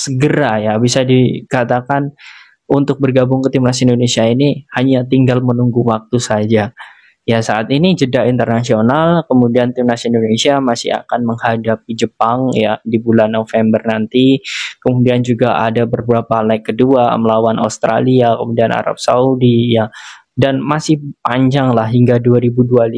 segera ya bisa dikatakan untuk bergabung ke timnas Indonesia ini hanya tinggal menunggu waktu saja. Ya saat ini jeda internasional, kemudian timnas Indonesia masih akan menghadapi Jepang ya di bulan November nanti. Kemudian juga ada beberapa leg kedua melawan Australia, kemudian Arab Saudi ya. Dan masih panjang lah hingga 2025.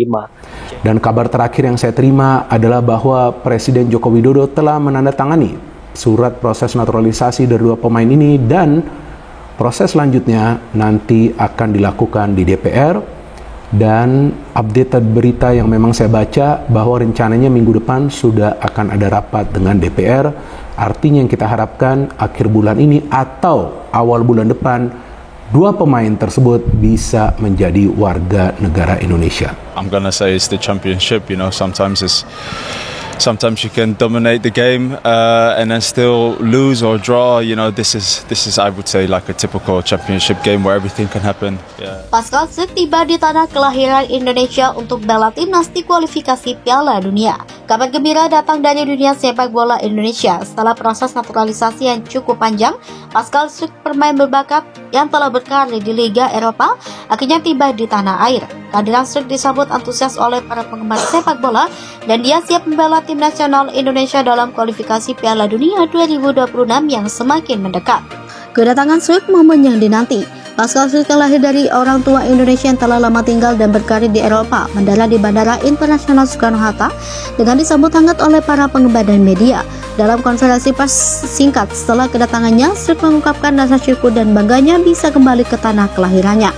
Dan kabar terakhir yang saya terima adalah bahwa Presiden Joko Widodo telah menandatangani surat proses naturalisasi dari dua pemain ini, dan proses selanjutnya nanti akan dilakukan di DPR. Dan updated berita yang memang saya baca bahwa rencananya minggu depan sudah akan ada rapat dengan DPR. Artinya yang kita harapkan akhir bulan ini atau awal bulan depan dua pemain tersebut bisa menjadi warga negara Indonesia. I'm gonna say it's the championship. Sometimes you can dominate the game and then still lose or draw. This is I would say like a typical championship game where everything can happen. Yeah. Pascal Struijk tiba di tanah kelahiran Indonesia untuk bela timnas di kualifikasi Piala Dunia. Kabar gembira datang dari dunia sepak bola Indonesia. Setelah proses naturalisasi yang cukup panjang, Pascal Struijk, pemain berbakat yang telah berkarir di Liga Eropa, akhirnya tiba di tanah air. Kehadiran Struijk disambut antusias oleh para penggemar sepak bola dan dia siap membela tim nasional Indonesia dalam kualifikasi Piala Dunia 2026 yang semakin mendekat. Kedatangan Struijk momen yang dinanti. Pascal Struijk lahir dari orang tua Indonesia yang telah lama tinggal dan berkarir di Eropa, mendarat di Bandara Internasional Soekarno-Hatta dengan disambut hangat oleh para penggemar dan media. Dalam konferensi pers singkat setelah kedatangannya, Struijk mengungkapkan rasa syukur dan bangganya bisa kembali ke tanah kelahirannya.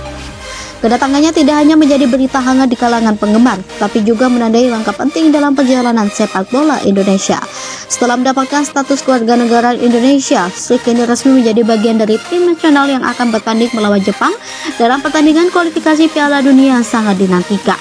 Kedatangannya tidak hanya menjadi berita hangat di kalangan penggemar, tapi juga menandai langkah penting dalam perjalanan sepak bola Indonesia. Setelah mendapatkan status kewarganegaraan Indonesia, Struijk kini resmi menjadi bagian dari tim nasional yang akan bertanding melawan Jepang dalam pertandingan kualifikasi Piala Dunia yang sangat dinantikan.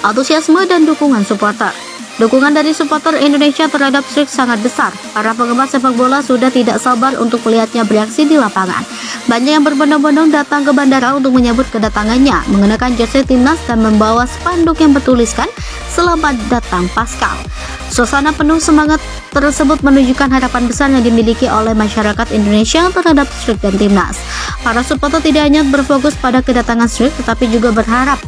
Antusiasme dan dukungan supporter. Dukungan dari supporter Indonesia terhadap Struijk sangat besar. Para penggemar sepak bola sudah tidak sabar untuk melihatnya beraksi di lapangan. Banyak yang berbondong-bondong datang ke bandara untuk menyambut kedatangannya, mengenakan jersey timnas dan membawa spanduk yang bertuliskan "Selamat datang Pascal". Suasana penuh semangat tersebut menunjukkan harapan besar yang dimiliki oleh masyarakat Indonesia terhadap Struijk dan timnas. Para supporter tidak hanya berfokus pada kedatangan Struijk, tetapi juga berharap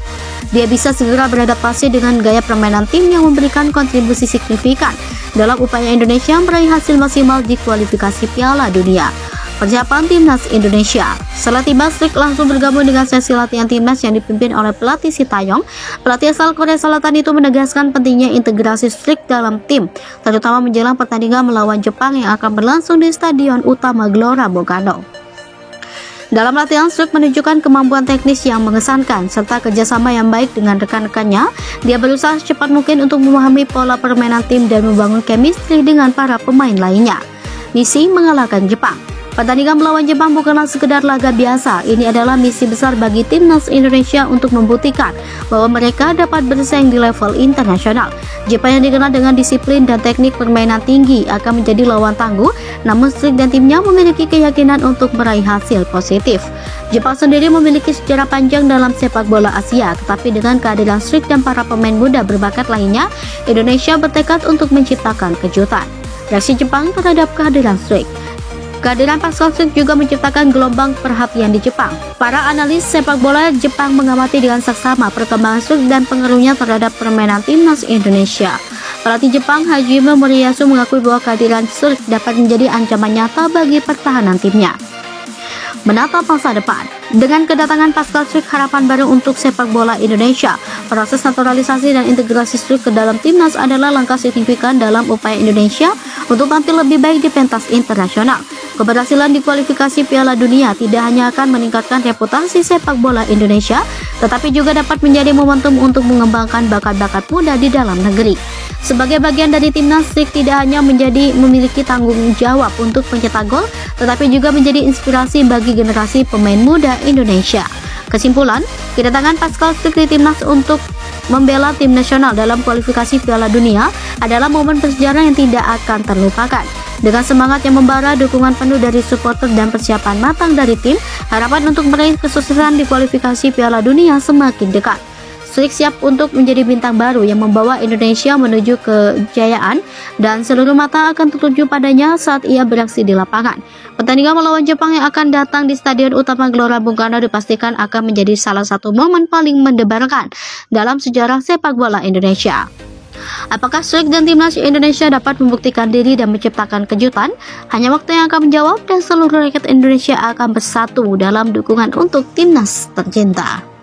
dia bisa segera beradaptasi dengan gaya permainan tim yang memberikan kontribusi signifikan dalam upaya Indonesia meraih hasil maksimal di kualifikasi Piala Dunia. Persiapan timnas Indonesia. Setelah tiba, Struijk langsung bergabung dengan sesi latihan timnas yang dipimpin oleh pelatih Sintayong. Pelatih asal Korea Selatan itu menegaskan pentingnya integrasi Struijk dalam tim, terutama menjelang pertandingan melawan Jepang yang akan berlangsung di Stadion Utama Gelora Bung Karno. Dalam latihan, Struijk menunjukkan kemampuan teknis yang mengesankan serta kerjasama yang baik dengan rekan-rekannya. Dia berusaha secepat mungkin untuk memahami pola permainan tim dan membangun chemistry dengan para pemain lainnya. Misi mengalahkan Jepang. Pertandingan melawan Jepang bukanlah sekedar laga biasa. Ini adalah misi besar bagi timnas Indonesia untuk membuktikan bahwa mereka dapat bersaing di level internasional. Jepang yang dikenal dengan disiplin dan teknik permainan tinggi akan menjadi lawan tangguh, namun Struijk dan timnya memiliki keyakinan untuk meraih hasil positif. Jepang sendiri memiliki sejarah panjang dalam sepak bola Asia, tetapi dengan kehadiran Struijk dan para pemain muda berbakat lainnya, Indonesia bertekad untuk menciptakan kejutan. Reaksi Jepang terhadap kehadiran Struijk. Kehadiran Pascal Struijk juga menciptakan gelombang perhatian di Jepang. Para analis sepak bola Jepang mengamati dengan seksama perkembangan Struijk dan pengaruhnya terhadap permainan timnas Indonesia. Pelatih Jepang Hajime Moriyasu mengakui bahwa kehadiran Struijk dapat menjadi ancaman nyata bagi pertahanan timnya. Menatap masa depan. Dengan kedatangan Pascal Struijk, harapan baru untuk sepak bola Indonesia. Proses naturalisasi dan integrasi Struijk ke dalam timnas adalah langkah signifikan dalam upaya Indonesia untuk tampil lebih baik di pentas internasional. Keberhasilan di kualifikasi Piala Dunia tidak hanya akan meningkatkan reputasi sepak bola Indonesia, tetapi juga dapat menjadi momentum untuk mengembangkan bakat-bakat muda di dalam negeri. Sebagai bagian dari timnas, Struijk tidak hanya memiliki tanggung jawab untuk pencetak gol, tetapi juga menjadi inspirasi bagi generasi pemain muda Indonesia. Kesimpulan, kedatangan Pascal Struijk di timnas untuk membela tim nasional dalam kualifikasi Piala Dunia adalah momen bersejarah yang tidak akan terlupakan. Dengan semangat yang membara, dukungan penuh dari supporter dan persiapan matang dari tim, harapan untuk meraih kesuksesan di kualifikasi Piala Dunia semakin dekat. Slik siap untuk menjadi bintang baru yang membawa Indonesia menuju kejayaan dan seluruh mata akan tertuju padanya saat ia beraksi di lapangan. Pertandingan melawan Jepang yang akan datang di Stadion Utama Gelora Bung Karno dipastikan akan menjadi salah satu momen paling mendebarkan dalam sejarah sepak bola Indonesia. Apakah Slik dan timnas Indonesia dapat membuktikan diri dan menciptakan kejutan? Hanya waktu yang akan menjawab, dan seluruh rakyat Indonesia akan bersatu dalam dukungan untuk timnas tercinta.